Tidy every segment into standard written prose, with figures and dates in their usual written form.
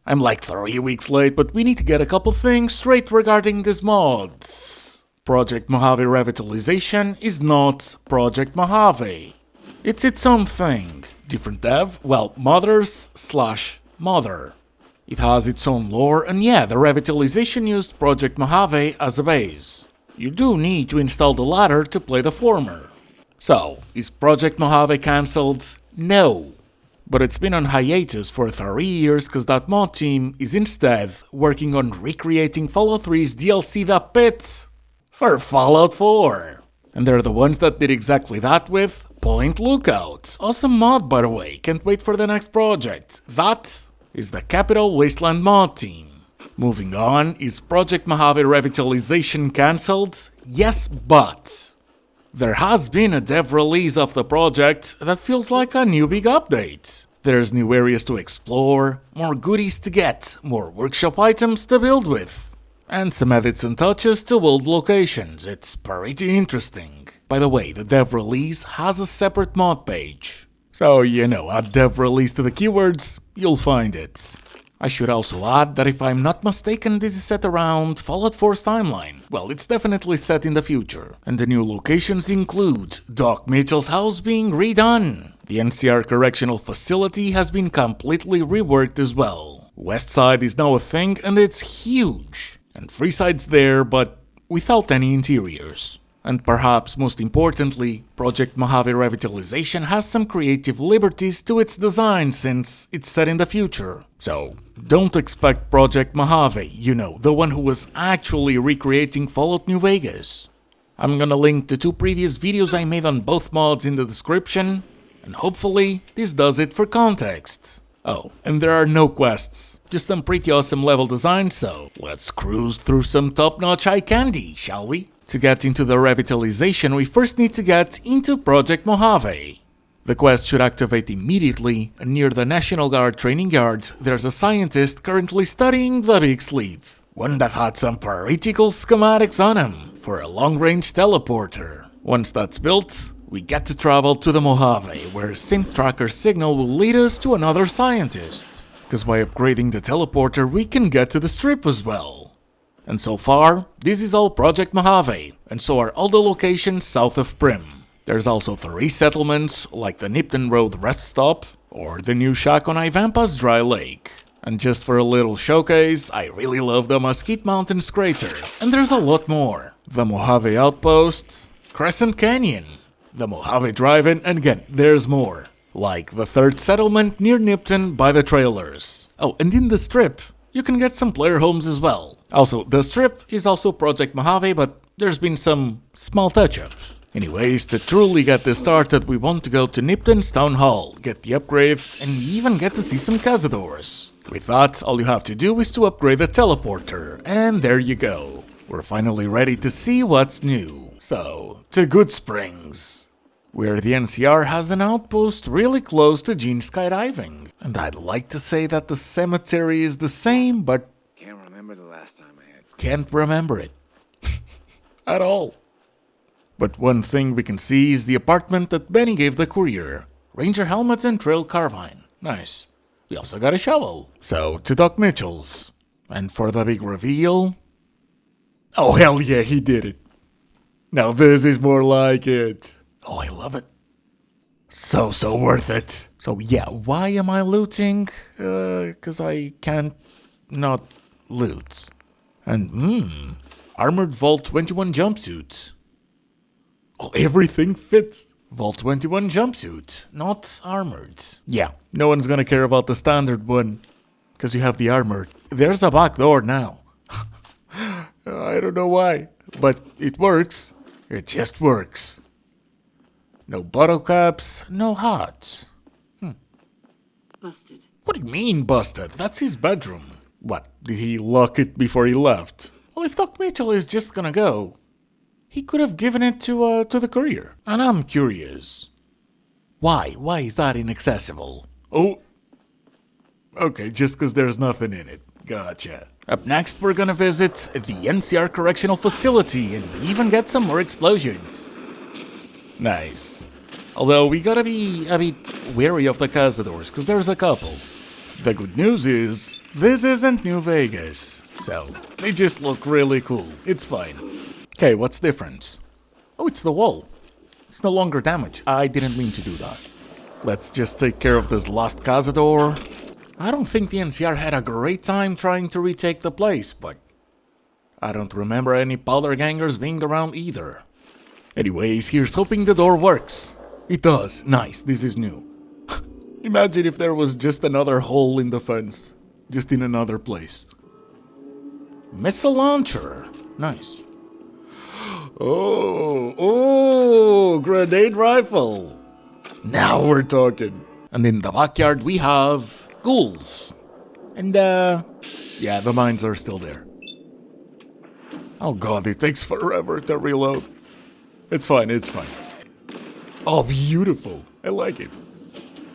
I'm like 3 weeks late, but we need to get a couple things straight regarding this mod. Project Mojave Revitalization is not Project Mojave. It's its own thing. Different dev, well, mothers/mother. It has its own lore, and yeah, the Revitalization used Project Mojave as a base. You do need to install the latter to play the former. So, is Project Mojave cancelled? No. But it's been on hiatus for 3 years because that mod team is instead working on recreating Fallout 3's DLC The Pit for Fallout 4. And they're the ones that did exactly that with Point Lookout. Awesome mod, by the way, can't wait for the next project. That is the Capital Wasteland mod team. Moving on, is Project Mojave Revitalization cancelled? Yes, but there has been a dev release of the project that feels like a new big update. There's new areas to explore, more goodies to get, more workshop items to build with, and some edits and touches to old locations. It's pretty interesting. By the way, the dev release has a separate mod page. So, add dev release to the keywords, you'll find it. I should also add that if I'm not mistaken, this is set around Fallout 4's timeline. Well, it's definitely set in the future, and the new locations include Doc Mitchell's house being redone. The NCR Correctional Facility has been completely reworked as well. Westside is now a thing, and it's huge. And Freeside's there, but without any interiors. And perhaps most importantly, Project Mojave Revitalization has some creative liberties to its design since it's set in the future. So, don't expect Project Mojave, the one who was actually recreating Fallout New Vegas. I'm gonna link the 2 previous videos I made on both mods in the description, and hopefully this does it for context. Oh, and there are no quests, just some pretty awesome level design, so let's cruise through some top-notch eye candy, shall we? To get into the Revitalization, we first need to get into Project Mojave. The quest should activate immediately, and near the National Guard training yard, there's a scientist currently studying the Big Sleep. One that had some pretty cool schematics on him for a long-range teleporter. Once that's built, we get to travel to the Mojave, where Synth Tracker signal will lead us to another scientist. Cause by upgrading the teleporter, we can get to the strip as well. And so far, this is all Project Mojave, and so are all the locations south of Prim. There's also 3 settlements, like the Nipton Road Rest Stop, or the new shack on Ivampa's Dry Lake. And just for a little showcase, I really love the Mesquite Mountains crater, and there's a lot more. The Mojave Outpost, Crescent Canyon, the Mojave Drive-In, and again, there's more. Like the 3rd settlement near Nipton by the trailers. Oh, and in the strip, you can get some player homes as well. Also, the strip is also Project Mojave, but there's been some small touch-ups. Anyways, to truly get this started, we want to go to Nipton's Town Hall, get the upgrade, and even get to see some cazadors. With that, all you have to do is to upgrade the teleporter, and there you go. We're finally ready to see what's new. So, to Good Springs, where the NCR has an outpost really close to Gene skydiving. And I'd like to say that the cemetery is the same, but Can't remember the last time I had. can't remember it. At all. But one thing we can see is the apartment that Benny gave the courier. Ranger helmet and trail carbine. Nice. We also got a shovel. So, to Doc Mitchell's. And for the big reveal... Oh, hell yeah, he did it. Now this is more like it. Oh, I love it. So worth it. So yeah, why am I looting? 'Cause I can't not loot. And Armored Vault 21 jumpsuit. Oh, everything fits. Vault 21 jumpsuit, not armored. Yeah, no one's gonna care about the standard one, 'cause you have the armored. There's a back door now. I don't know why, but it works. It just works. No bottle caps, no hats. Busted. What do you mean busted? That's his bedroom. What, did he lock it before he left? Well, if Doc Mitchell is just gonna go, he could have given it to the courier. And I'm curious. Why? Why is that inaccessible? Oh. Okay, just because there's nothing in it. Gotcha. Up next, we're gonna visit the NCR Correctional Facility, and we even get some more explosions. Nice. Although, we gotta be a bit wary of the cazadors, because there's a couple. The good news is, this isn't New Vegas, so they just look really cool. It's fine. Okay, what's different? Oh, it's the wall. It's no longer damaged. I didn't mean to do that. Let's just take care of this last cazador. I don't think the NCR had a great time trying to retake the place, but I don't remember any powder gangers being around either. Anyways, here's hoping the door works. It does. Nice, this is new. Imagine if there was just another hole in the fence. Just in another place. Missile launcher. Nice. Oh, grenade rifle. Now we're talking. And in the backyard we have ghouls. And yeah, the mines are still there. Oh god, it takes forever to reload. It's fine, it's fine. Oh, beautiful. I like it.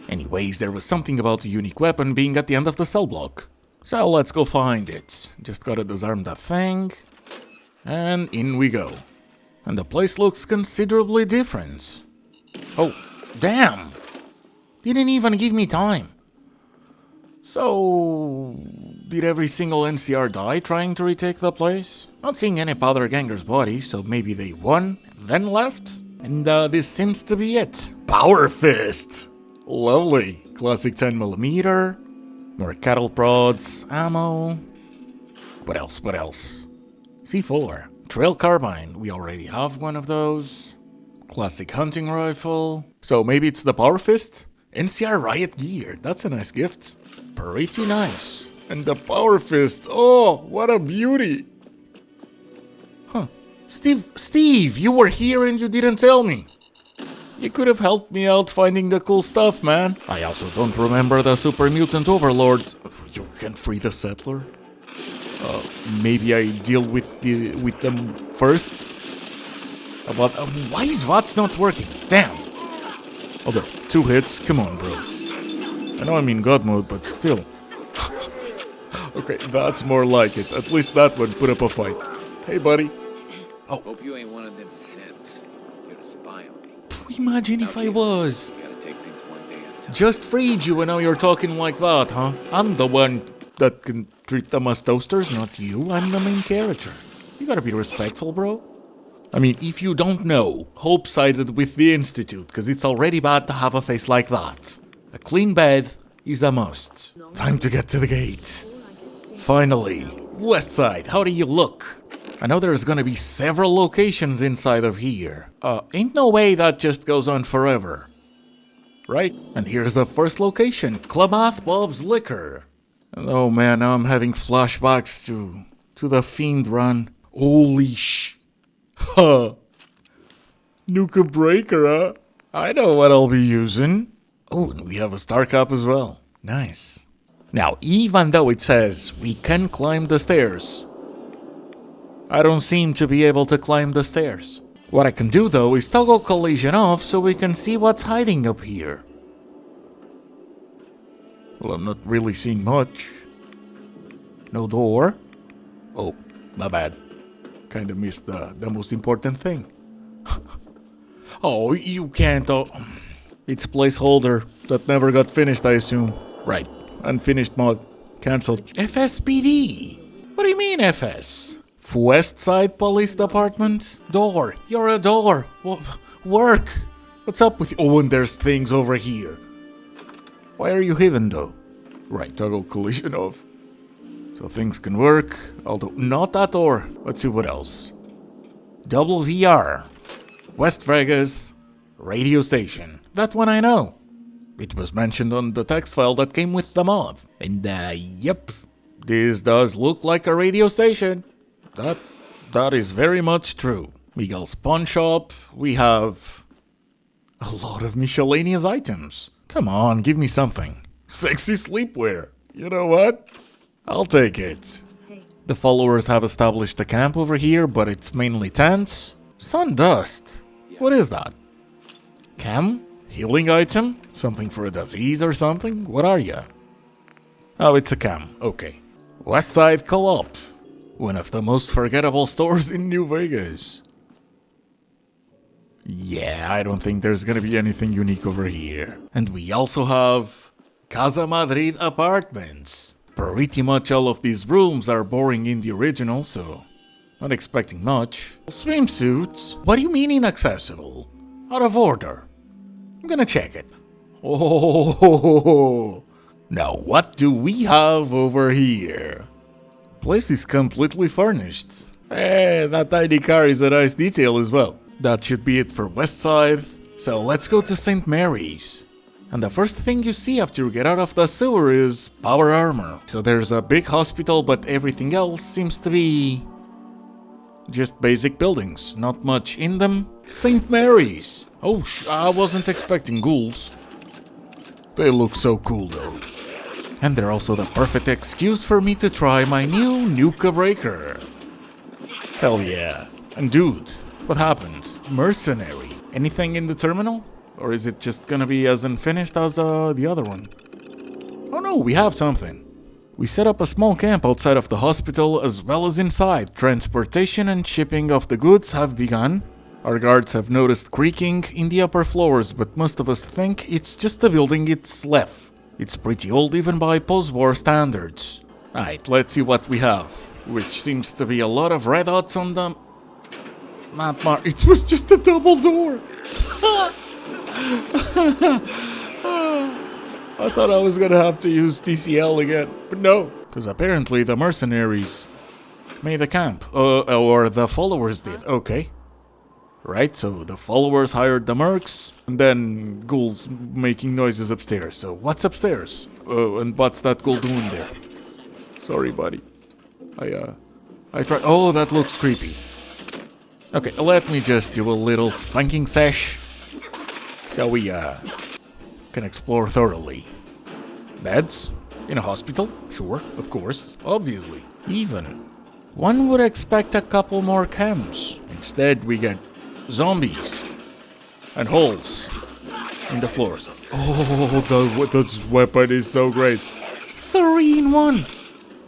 Anyways, there was something about the unique weapon being at the end of the cell block. So let's go find it. Just gotta disarm that thing. And in we go. And the place looks considerably different. Oh, damn! Didn't even give me time. So, did every single NCR die trying to retake the place? Not seeing any powder gangers' bodies, so maybe they won, then left? And this seems to be it. Power Fist! Lovely. Classic 10mm. More cattle prods, ammo. What else? What else? C4. Trail carbine. We already have one of those. Classic hunting rifle. So maybe it's the Power Fist? NCR riot gear. That's a nice gift. Pretty nice. And the Power Fist. Oh, what a beauty. Huh. Steve, you were here and you didn't tell me. You could have helped me out finding the cool stuff, man. I also don't remember the super mutant overlords. You can free the settler? Maybe I deal with them first? But why is VOTS not working? Damn! Oh, there. 2 hits. Come on, bro. I know I'm in God mode, but still. Okay, that's more like it. At least that one put up a fight. Hey, buddy. Oh. Hope you ain't one of them synths. You're a spy on me. Imagine if I was. You gotta take things one day at a time. Just freed you and now you're talking like that, huh? I'm the one that can treat them as toasters, not you. I'm the main character. You gotta be respectful, bro. I mean, if you don't know, Hope sided with the Institute, because it's already bad to have a face like that. A clean bed is a must. Time to get to the gate. Finally. West side, how do you look? I know there's gonna be several locations inside of here. Ain't no way that just goes on forever. Right? And here's the first location, Klamath Bob's Liquor. Oh man, now I'm having flashbacks to the Fiend run. Holy Huh. Nuka Breaker, huh? I know what I'll be using. Oh, and we have a star cap as well. Nice. Now, even though it says we can climb the stairs, I don't seem to be able to climb the stairs. What I can do though is toggle collision off so we can see what's hiding up here. Well, I'm not really seeing much. No door. Oh, my bad. Kinda missed the most important thing. Oh, you can't. It's placeholder that never got finished, I assume. Right. Unfinished mod. Cancelled. FSPD. What do you mean, FS? West Side Police Department? Door. You're a door. Work. What's up with you? Oh, and there's things over here. Why are you hidden, though? Right, toggle collision off. So things can work, although not that door. Let's see what else. Double VR. West Vegas. Radio station. That one I know. It was mentioned on the text file that came with the mod. And yep. This does look like a radio station. That is very much true. Miguel's Pawn Shop. We have a lot of miscellaneous items. Come on, give me something. Sexy sleepwear. You know what? I'll take it. The followers have established a camp over here, but it's mainly tents. Sun dust. What is that? Chem? Healing item? Something for a disease or something? What are ya? Oh, it's a chem. Okay. Westside Co-op. One of the most forgettable stores in New Vegas. Yeah, I don't think there's gonna be anything unique over here. And we also have Casa Madrid apartments. Pretty much all of these rooms are boring in the original, so not expecting much. Swimsuits? What do you mean inaccessible? Out of order. I'm gonna check it. Oh, now what do we have over here? Place is completely furnished. That tiny car is a nice detail as well. That should be it for West Side. So let's go to St. Mary's. And the first thing you see after you get out of the sewer is power armor. So there's a big hospital, but everything else seems to be just basic buildings. Not much in them. St. Mary's. Oh, I wasn't expecting ghouls. They look so cool though. And they're also the perfect excuse for me to try my new Nuka Breaker. Hell yeah. And dude, what happened? Mercenary. Anything in the terminal? Or is it just gonna be as unfinished as the other one? Oh no, we have something. We set up a small camp outside of the hospital as well as inside. Transportation and shipping of the goods have begun. Our guards have noticed creaking in the upper floors, but most of us think it's just the building it's left. It's pretty old even by post-war standards. Alright, let's see what we have. Which seems to be a lot of red dots on the map mark. It was just a double door! I thought I was gonna have to use TCL again, but no. Because apparently the mercenaries made a camp. Or the followers did, okay. Right, so the followers hired the mercs, and then ghouls making noises upstairs. So what's upstairs? And what's that ghoul doing there? Sorry, buddy. I tried. Oh, that looks creepy. Okay, let me just do a little spanking sesh, so we can explore thoroughly. Beds in a hospital? Sure, of course, obviously. Even one would expect a couple more chems. Instead, we get zombies and holes in the floors. Oh, this weapon is so great. 3 in 1.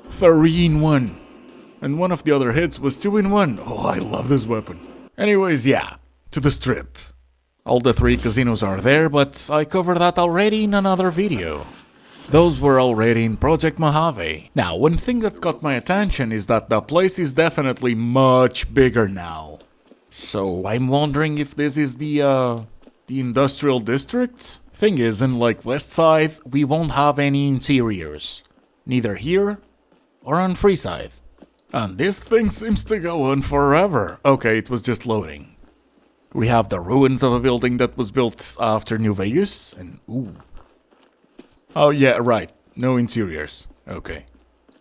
3 in 1. And one of the other hits was 2 in 1. Oh, I love this weapon. Anyways, yeah, to the strip. All the 3 casinos are there, but I covered that already in another video. Those were already in Project Mojave. Now, one thing that caught my attention is that the place is definitely much bigger now. So, I'm wondering if this is the industrial district? Thing is, unlike West Side, we won't have any interiors. Neither here or on Freeside. And this thing seems to go on forever. Okay, it was just loading. We have the ruins of a building that was built after New Vegas, and ooh. Oh yeah, right, no interiors. Okay.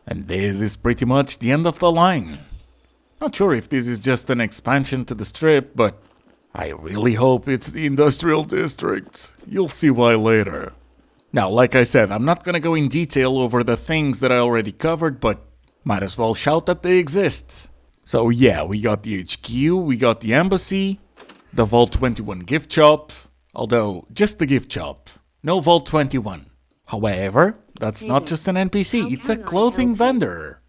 And this is pretty much the end of the line. Not sure if this is just an expansion to the strip, but I really hope it's the industrial district. You'll see why later. Now, like I said, I'm not gonna go in detail over the things that I already covered, but might as well shout that they exist. So yeah, we got the HQ, we got the embassy, the Vault 21 gift shop, although just the gift shop, no Vault 21. However, that's not just an NPC, it's a clothing vendor.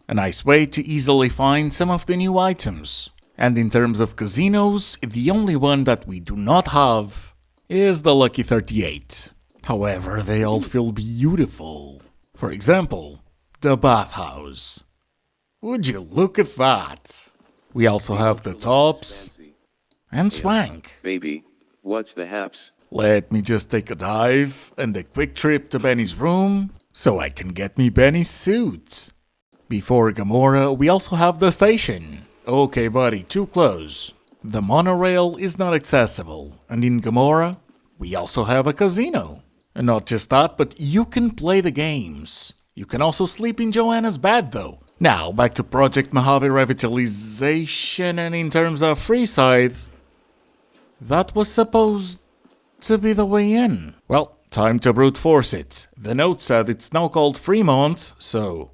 A nice way to easily find some of the new items. And in terms of casinos, the only one that we do not have is the Lucky 38. However, they all feel beautiful. For example, the bathhouse. Would you look at that? We also have the tops and swank. Baby, what's the haps? Let me just take a dive and a quick trip to Benny's room so I can get me Benny's suit. Before Gamora, we also have the station. Okay, buddy, too close. The monorail is not accessible, and in Gamora, we also have a casino. And not just that, but you can play the games. You can also sleep in Joanna's bed, though. Now, back to Project Mojave Revitalization, and in terms of Freeside, that was supposed to be the way in. Well, time to brute force it. The note said it's now called Fremont, so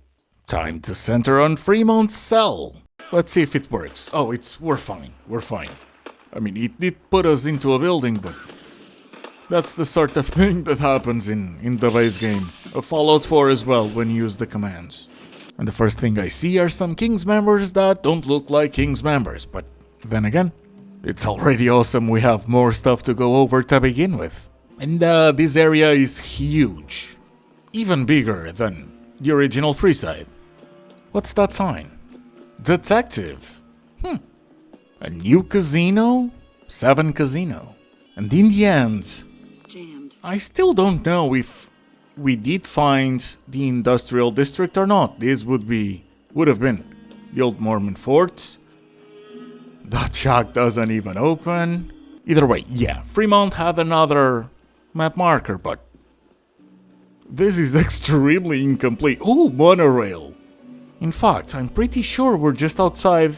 time to center on Fremont's cell. Let's see if it works. Oh, we're fine. We're fine. I mean, it did put us into a building, but that's the sort of thing that happens in the base game. A Fallout 4 as well when you use the commands. And the first thing I see are some King's members that don't look like King's members, but then again, it's already awesome we have more stuff to go over to begin with. And this area is huge. even bigger than the original Freeside. What's that sign? Detective. A new casino? 7 Casino. And in the end, Jammed. I still don't know if we did find the industrial district or not. This would have been the old Mormon fort. That shack doesn't even open. Either way, yeah, Fremont had another map marker, but this is extremely incomplete. Ooh, monorail. In fact, I'm pretty sure we're just outside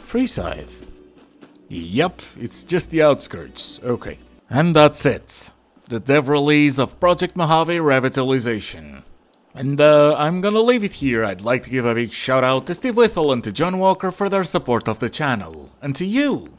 Freeside. Yep, it's just the outskirts. Okay. And that's it. The dev release of Project Mojave Revitalization. And I'm gonna leave it here. I'd like to give a big shout out to Steve Whittle and to John Walker for their support of the channel. And to you,